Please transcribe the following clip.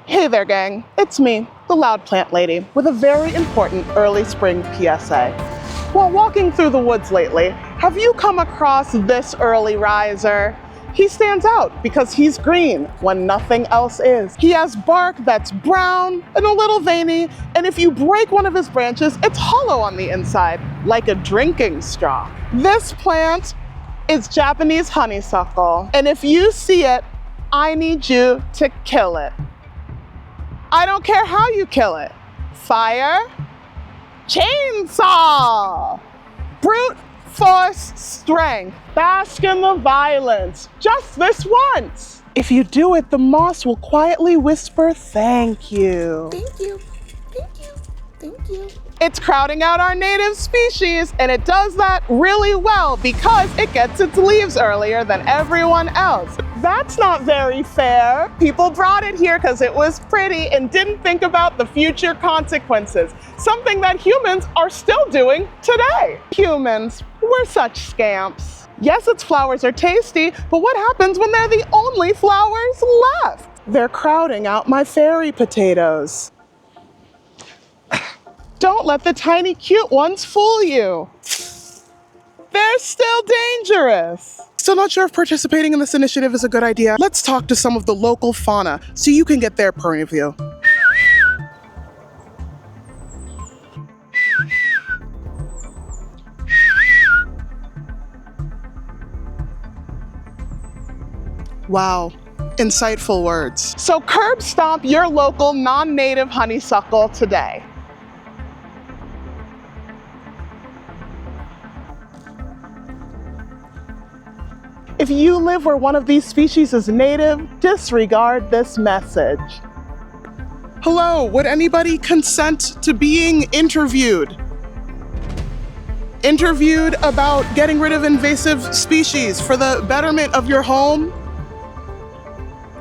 Hey there, gang. It's me, the Loud Plant Lady, with a very important early spring PSA. While walking through the woods lately, have you come across this early riser? He stands out because he's green when nothing else is. He has bark that's brown and a little veiny, and if you break one of his branches, it's hollow on the inside, like a drinking straw. This plant is Japanese honeysuckle, and if you see it, I need you to kill it. I don't care how you kill it. Fire, chainsaw, brute force strength, bask in the violence, just this once. If you do it, the moss will quietly whisper, thank you. Thank you, thank you, thank you. It's crowding out our native species, and it does that really well because it gets its leaves earlier than everyone else. That's not very fair. People brought it here because it was pretty and didn't think about the future consequences, something that humans are still doing today. Humans, we're such scamps. Yes, its flowers are tasty, but what happens when they're the only flowers left? They're crowding out my fairy potatoes. Don't let the tiny cute ones fool you. They're still dangerous. Still not sure if participating in this initiative is a good idea? Let's talk to some of the local fauna so you can get their point of view. Wow, insightful words. So curb stomp your local non-native honeysuckle today. If you live where one of these species is native, disregard this message. Hello, would anybody consent to being interviewed? Interviewed about getting rid of invasive species for the betterment of your home?